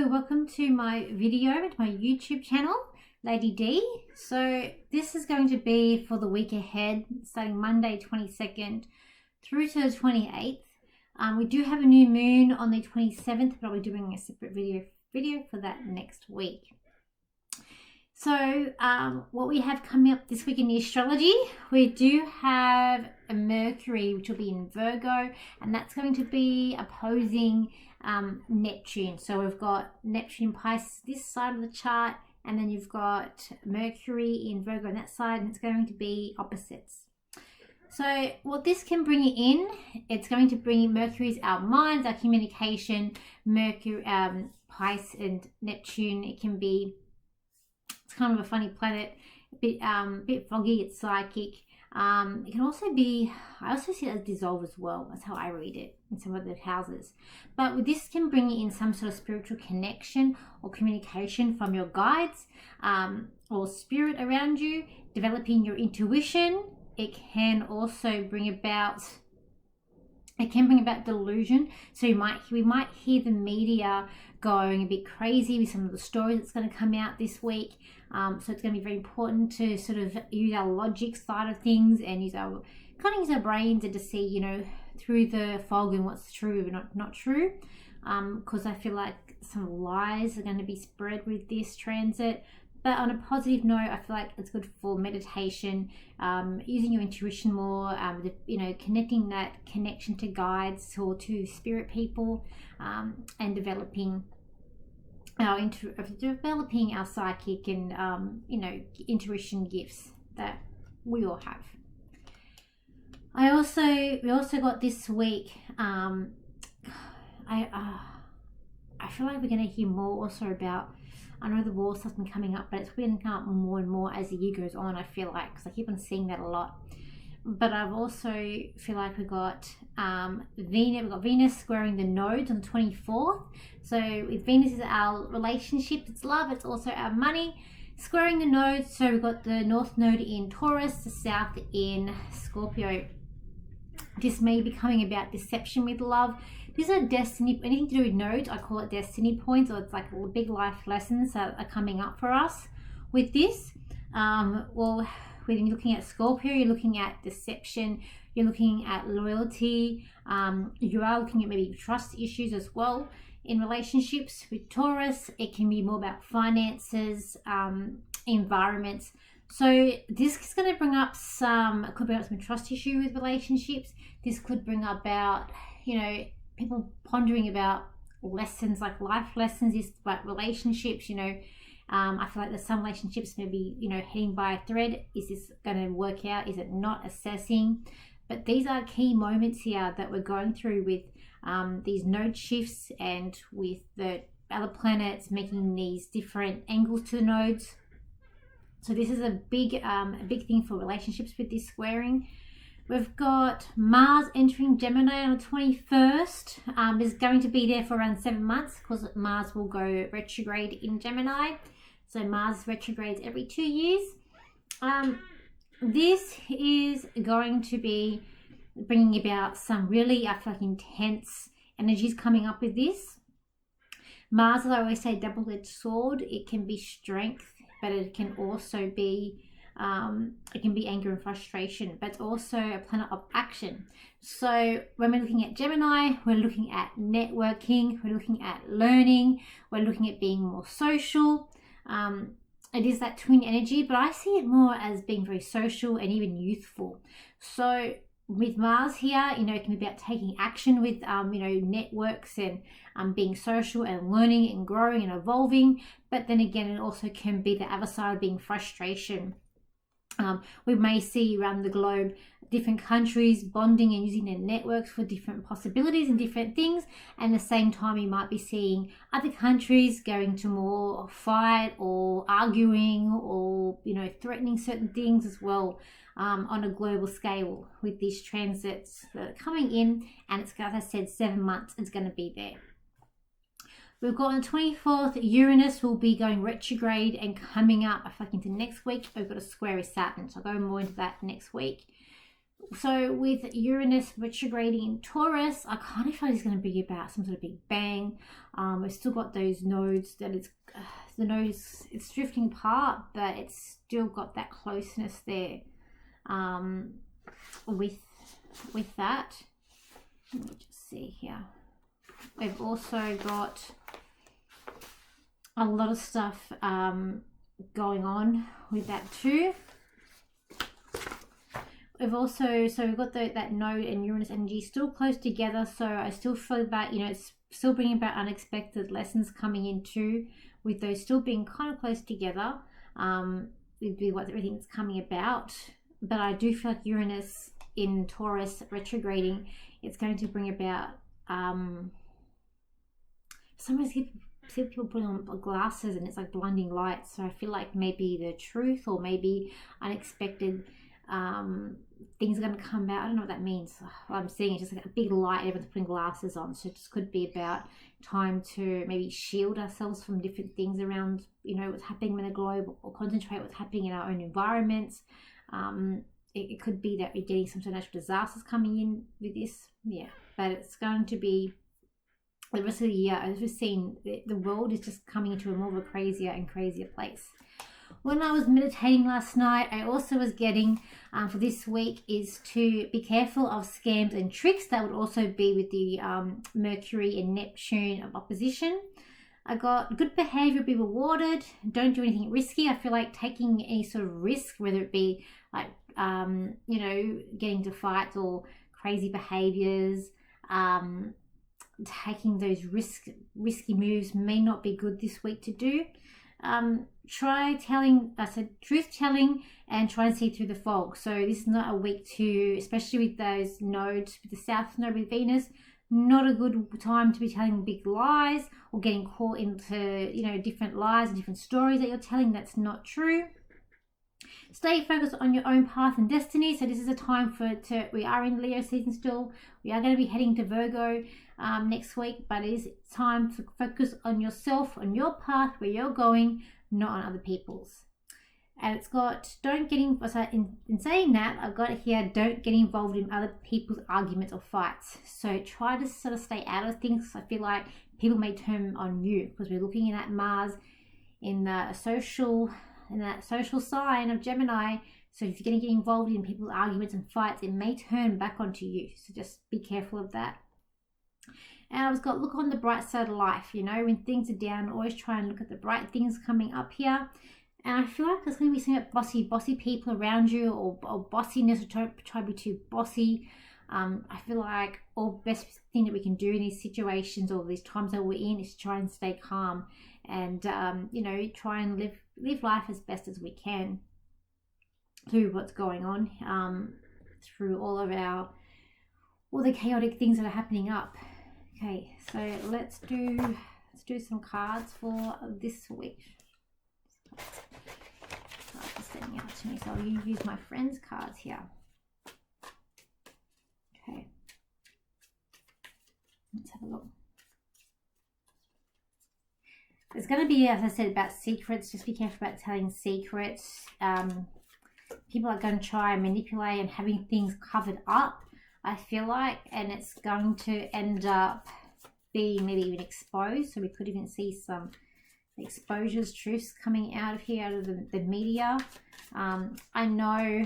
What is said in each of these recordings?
Hello, welcome to my video, to my YouTube channel, Lady D. So this is going to be for the week ahead, starting Monday 22nd through to the 28th. We do have a new moon on the 27th, but I'll be doing a separate video for that next week. So what we have coming up this week in the astrology, we do have a Mercury, which will be in Virgo, and that's going to be opposing Neptune. So we've got Neptune in Pisces this side of the chart, and then you've got Mercury in Virgo on that side, and it's going to be opposites. So what this can bring in, it's going to bring Mercury's our minds, our communication. Mercury, Pisces and Neptune, it can be, it's kind of a funny planet, a bit foggy, it's psychic. It can also be, I also see it as dissolve as well. That's how I read it in some of the houses. But with this can bring in some sort of spiritual connection or communication from your guides or spirit around you, developing your intuition. It can also bring about, delusion. So we might hear the media going a bit crazy with some of the stories that's going to come out this week. So it's going to be very important to sort of use our logic side of things and use our brains and to see, you know, through the fog and what's true and not true. Because I feel like some lies are going to be spread with this transit. But on a positive note, I feel like it's good for meditation, using your intuition more, connecting that connection to guides or to spirit people, and developing our psychic and intuition gifts that we all have. We also got this week. I feel like we're going to hear more also about. I know the war stuff's been coming up, but it's going to come up more and more as the year goes on, I feel like, because I keep on seeing that a lot. But I've also feel like we've got Venus squaring the nodes on the 24th. So with Venus is our relationship, it's love, it's also our money. Squaring the nodes, so we've got the North Node in Taurus, the South in Scorpio. This may be coming about deception with love. These are destiny, anything to do with nodes, I call it destiny points, or it's like big life lessons that are coming up for us with this. Well, when you're looking at Scorpio, you're looking at deception, you're looking at loyalty, you are looking at maybe trust issues as well in relationships. With Taurus, it can be more about finances, environments. So this is going to bring up some trust issue with relationships. This could bring about, people pondering about lessons, like life lessons, is about relationships. I feel like there's some relationships maybe, heading by a thread. Is this going to work out? Is it not? Assessing. But these are key moments here that we're going through with these node shifts and with the other planets making these different angles to the nodes. So this is a big thing for relationships with this squaring. We've got Mars entering Gemini on the 21st. Is going to be there for around 7 months because Mars will go retrograde in Gemini. So Mars retrogrades every 2 years. This is going to be bringing about some really, I feel like, intense energies coming up with this. Mars, as I always say, double-edged sword. It can be strength, but it can also be anger and frustration, but it's also a planet of action. So when we're looking at Gemini, we're looking at networking, we're looking at learning, we're looking at being more social. It is that twin energy, but I see it more as being very social and even youthful. So with Mars here, it can be about taking action with, networks and being social and learning and growing and evolving. But then again, it also can be the other side, being frustration. We may see around the globe different countries bonding and using their networks for different possibilities and different things, and at the same time you might be seeing other countries going to more fight or arguing or threatening certain things as well, on a global scale with these transits that are coming in. And it's, as I said, 7 months it's going to be there. We've got on the 24th, Uranus will be going retrograde and coming up, I think, into next week. We've got a square with Saturn, so I'll go more into that next week. So with Uranus retrograding in Taurus, I kind of feel like it's going to be about some sort of big bang. We've still got those nodes that the nodes, it's drifting apart, but it's still got that closeness there with that. Let me just see here. We've also got a lot of stuff going on with that too. We've got that node and Uranus energy still close together, so I still feel that, you know, it's still bringing about unexpected lessons coming in too, with those still being kind of close together with what everything's coming about. But I do feel like Uranus in Taurus retrograding, it's going to bring about sometimes see people putting on glasses and it's like blinding lights, so I feel like maybe the truth or maybe unexpected things are going to come out. I don't know what that means. What I'm seeing is just like a big light, everyone's putting glasses on, so it just could be about time to maybe shield ourselves from different things around, you know, what's happening in the globe, or concentrate what's happening in our own environments. It could be that we're getting some sort of natural disasters coming in with this, yeah, but it's going to be the rest of the year. As we've seen, the world is just coming into a more of a crazier and crazier place. When I was meditating last night, I also was getting for this week is to be careful of scams and tricks. That would also be with the Mercury and Neptune of opposition. I got good behavior be rewarded. Don't do anything risky. I feel like taking any sort of risk, whether it be like you know, getting into fights or crazy behaviors, taking those risky moves may not be good this week to do. Try truth telling and try and see through the fog. So this is not a week to, especially with those nodes, with the South node with Venus, not a good time to be telling big lies or getting caught into, you know, different lies and different stories that you're telling that's not true. Stay focused on your own path and destiny. So this is a time we are in Leo season still. We are going to be heading to Virgo next week, but it is time to focus on yourself, on your path, where you're going, not on other people's. And it's got, in saying that, I've got it here, don't get involved in other people's arguments or fights. So try to sort of stay out of things. I feel like people may turn on you because we're looking at Mars in that social sign of Gemini. So if you're going to get involved in people's arguments and fights, it may turn back onto you. So just be careful of that. And I've got look on the bright side of life. You know, when things are down, always try and look at the bright things coming up here. And I feel like there's going to be some bossy people around you, or bossiness, or try to be too bossy. I feel like all best thing that we can do in these situations or these times that we're in is try and stay calm and you know, try and live life as best as we can through what's going on, through all the chaotic things that are happening up. Okay, so let's do some cards for this week. Cards are standing out to me, so I'll use my friend's cards here. Okay, let's have a look. It's going to be, as I said, about secrets. Just be careful about telling secrets. People are going to try and manipulate and having things covered up, I feel like, and it's going to end up being maybe even exposed. So we could even see some exposures, truths coming out of here, out of the media. I know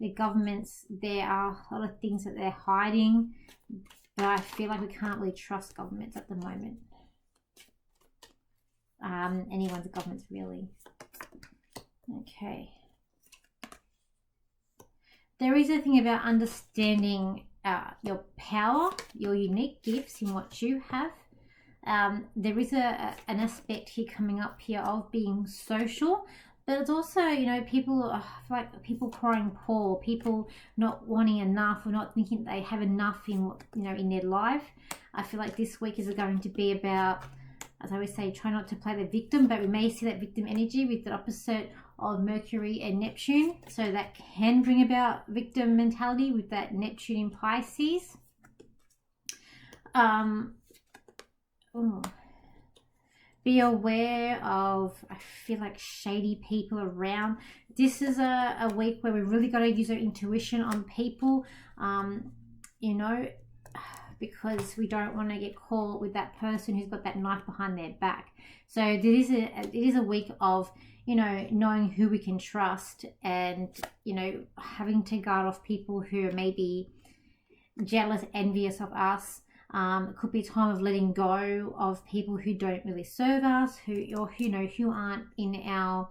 the governments, there are a lot of things that they're hiding, but I feel like we can't really trust governments at the moment. Anyone's governments, really. Okay. There is a thing about understanding your power, your unique gifts in what you have. There is an aspect here coming up here of being social, but it's also, you know, people crying poor, people not wanting enough or not thinking they have enough in, you know, in their life. I feel like this week is going to be about, as I always say, try not to play the victim, but we may see that victim energy with the opposite of Mercury and Neptune. So that can bring about victim mentality with that Neptune in Pisces. Be aware of, I feel like, shady people around. This is a week where we really got to use our intuition on people, you know, because we don't want to get caught with that person who's got that knife behind their back. So it is a week of, you know, knowing who we can trust, and, you know, having to guard off people who are maybe jealous, envious of us. It could be a time of letting go of people who don't really serve us, who aren't in our,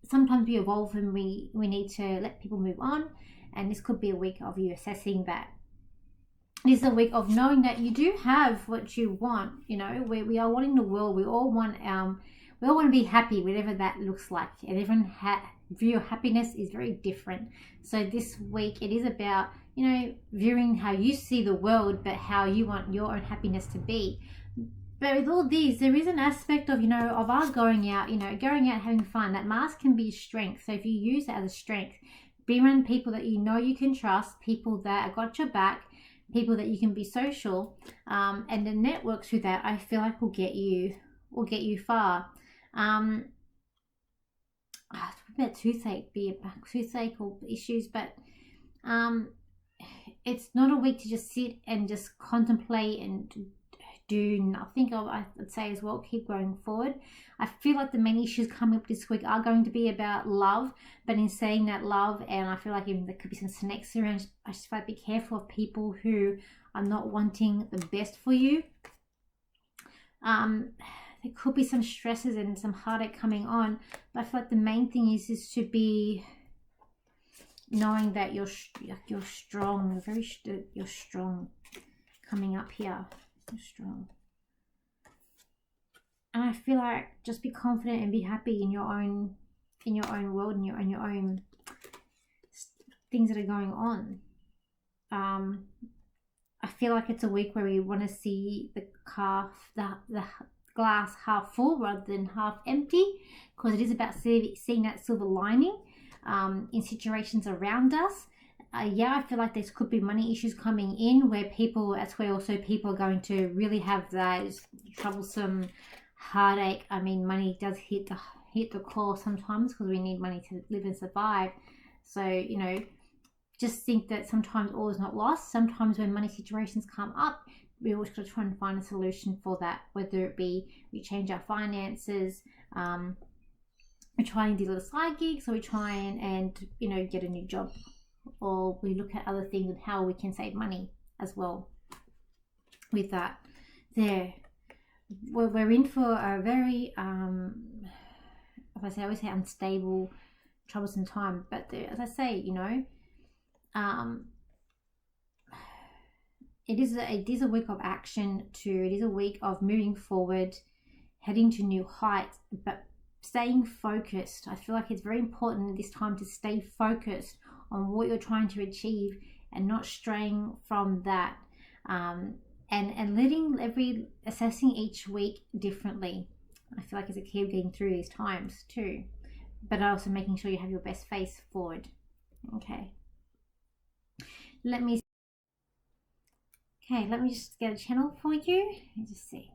sometimes we evolve and we need to let people move on. And this could be a week of you assessing that. This is a week of knowing that you do have what you want. You know, we are wanting the world. We all want to be happy, whatever that looks like. And everyone view of happiness is very different. So this week it is about, you know, viewing how you see the world, but how you want your own happiness to be. But with all these, there is an aspect of, you know, of our going out, having fun. That Mars can be strength. So if you use it as a strength, be around people that you know you can trust, people that have got your back, people that you can be social, and the network through that, I feel like will get you far. About toothache or issues, but it's not a week to just sit and just contemplate and do nothing. I would say as well, keep going forward. I feel like the main issues coming up this week are going to be about love, but in saying that love, and I feel like even there could be some snakes around, I just feel like be careful of people who are not wanting the best for you. There could be some stresses and some heartache coming on, but I feel like the main thing is to be knowing that you're strong. You're strong coming up here. You're strong. And I feel like just be confident and be happy in your own world, and your own things that are going on. I feel like it's a week where we want to see the glass half full rather than half empty, because it is about seeing that silver lining in situations around us. I feel like there could be money issues coming in that's where also people are going to really have those troublesome heartache. I mean, money does hit the core sometimes, because we need money to live and survive. So, you know, just think that sometimes all is not lost. Sometimes when money situations come up, we always got to try and find a solution for that, whether it be we change our finances, we try and do little side gigs, or we try and you know, get a new job, or we look at other things and how we can save money as well with that. We're in for a very I always say unstable, troublesome time, but as I say, you know, it is a week of action too. It is a week of moving forward, heading to new heights, but staying focused. I feel like it's very important at this time to stay focused on what you're trying to achieve and not straying from that, and assessing each week differently. I feel like it's a key of getting through these times too, but also making sure you have your best face forward. Okay, let me just get a channel for you. Let's just see.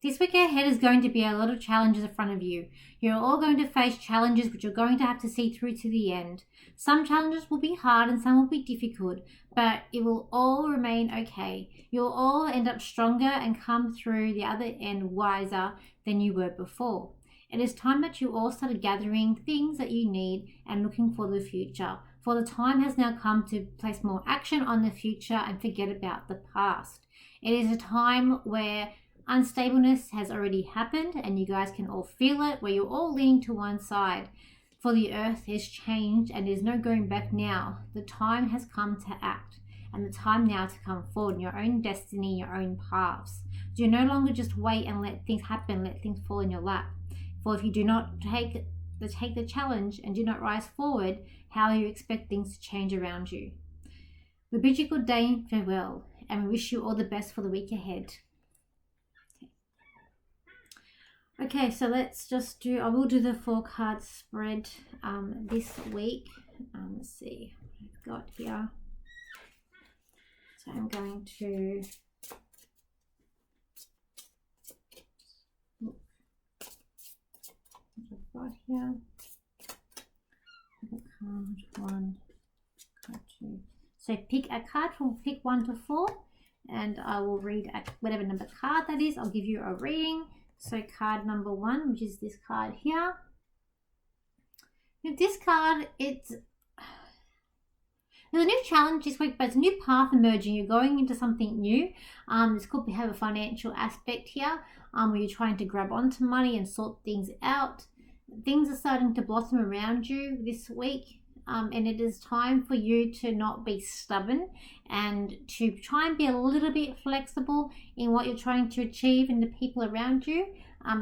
This week ahead is going to be a lot of challenges in front of you. You're all going to face challenges which you're going to have to see through to the end. Some challenges will be hard and some will be difficult, but it will all remain okay. You'll all end up stronger and come through the other end wiser than you were before. It is time that you all started gathering things that you need and looking for the future. For the time has now come to place more action on the future and forget about the past. It is a time where unstableness has already happened and you guys can all feel it, where you're all leaning to one side. For the earth has changed and there's no going back now. The time has come to act, and the time now to come forward in your own destiny, your own paths. Do no longer just wait and let things happen, let things fall in your lap. For if you do not take the challenge and do not rise forward, how you expect things to change around you? We bid you good day and farewell, and we wish you all the best for the week ahead. Okay, so let's just I will do the 4-card spread this week. Let's see what I've got here. So I'm going to card here. Card 1, card 2. So pick a card from pick 1 to 4, and I will read whatever number card that is. I'll give you a reading. So card number 1, which is this card here. With this card, there's a new challenge this week, but it's a new path emerging. You're going into something new. This could have a financial aspect here, where you're trying to grab onto money and sort things out. Things are starting to blossom around you this week, and it is time for you to not be stubborn and to try and be a little bit flexible in what you're trying to achieve and the people around you.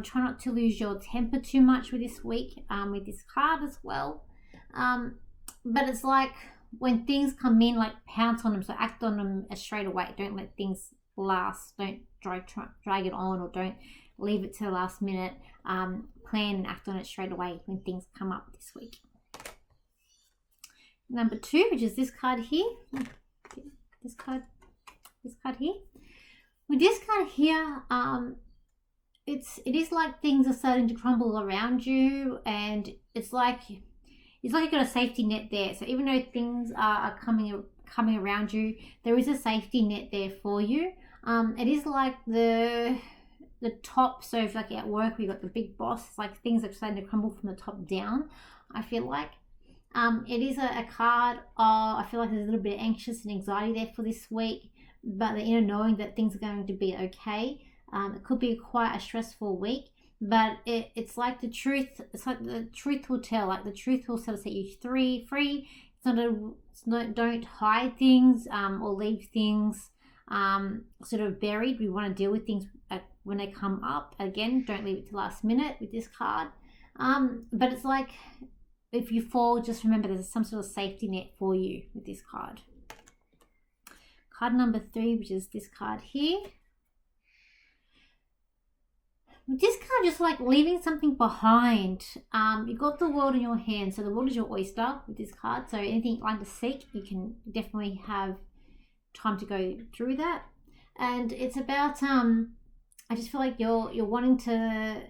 Try not to lose your temper too much with this week, with this card as well. But it's like when things come in, like pounce on them, so act on them straight away. Don't let things last. Don't drag it on, or don't leave it to the last minute. Plan and act on it straight away when things come up this week. Number 2, which is this card here. This card here. With this card here, it is like things are starting to crumble around you, and it's like you've got a safety net there. So even though things are coming around you, there is a safety net there for you. It is like the top. So if like at work we got the big boss, it's like things are starting to crumble from the top down, I feel like. It is a card of, I feel like there's a little bit of anxious and anxiety there for this week, but the inner knowing that things are going to be okay. It could be quite a stressful week, but it's like the truth. It's like the truth will tell. Like the truth will set you free. Don't hide things or leave things sort of buried. We want to deal with things when they come up. Again, don't leave it to last minute with this card. But it's like if you fall, just remember there's some sort of safety net for you with this card. Card number 3, which is this card here. This card just like leaving something behind. You got the world in your hand, so the world is your oyster with this card. So anything you'd like to seek, you can definitely have time to go through that. And it's about I just feel like you're wanting to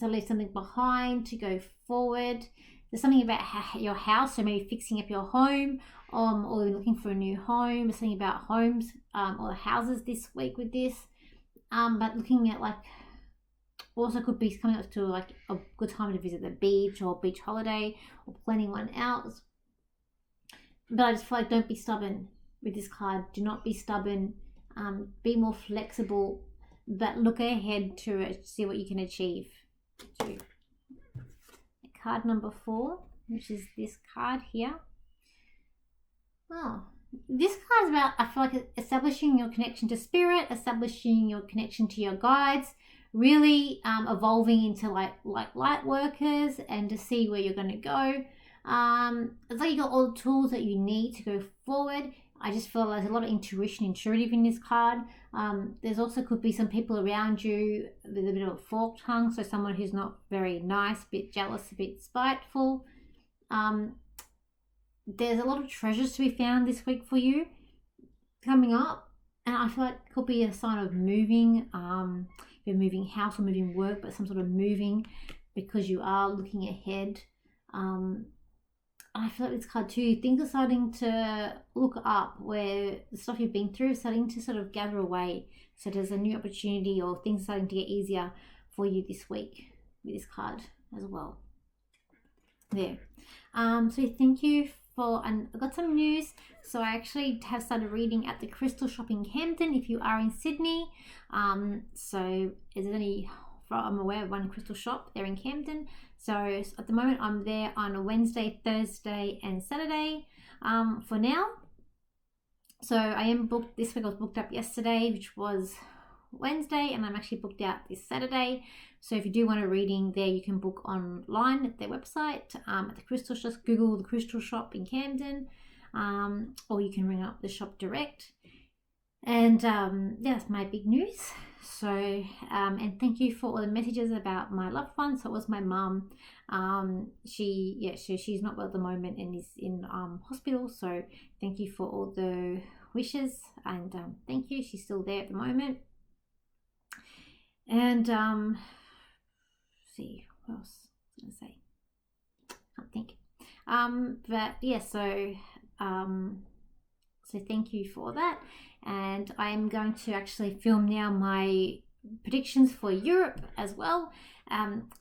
leave something behind, to go forward. There's something about your house, so maybe fixing up your home, or looking for a new home. There's something about homes or houses this week with this. But looking at like, also could be coming up to like a good time to visit the beach or beach holiday, or planning one out. But I just feel like don't be stubborn with this card. Do not be stubborn. Be more flexible, but look ahead to see what you can achieve. Card number 4, which is this card here. Oh, this card is about, I feel like, establishing your connection to spirit, establishing your connection to your guides, really evolving into like light workers, and to see where you're going to go. It's like you got all the tools that you need to go forward. I just feel like there's a lot of intuitive in this card. There's also could be some people around you with a bit of a forked tongue, so someone who's not very nice, a bit jealous, a bit spiteful. There's a lot of treasures to be found this week for you coming up, and I feel like it could be a sign of moving. You're moving house or moving work, but some sort of moving because you are looking ahead. I feel like this card too, things are starting to look up, where the stuff you've been through is starting to sort of gather away. So there's a new opportunity, or things starting to get easier for you this week with this card as well. There. So thank you and I got some news. So I actually have started reading at the Crystal Shop in Camden if you are in Sydney. So is there any, I'm aware of one Crystal Shop there in Camden. So at the moment I'm there on a Wednesday, Thursday and Saturday for now. So I am booked this week. I was booked up yesterday, which was Wednesday, and I'm actually booked out this Saturday. So if you do want a reading there, you can book online at their website at the Crystal Shop. Just Google the Crystal Shop in Camden, or you can ring up the shop direct. And that's my big news. So and thank you for all the messages about my loved ones. So it was my mum. She's not well at the moment and is in hospital. So thank you for all the wishes, and thank you. She's still there at the moment. And see what else. going to say? Can't think. But yeah, so thank you for that. And I'm going to actually film now my predictions for Europe as well.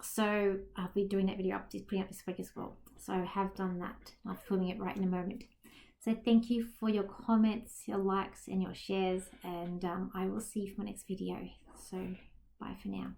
So I'll be doing that video putting up this week as well. So I have done that. I'm filming it right in a moment. So thank you for your comments, your likes, and your shares. And I will see you for my next video. So bye for now.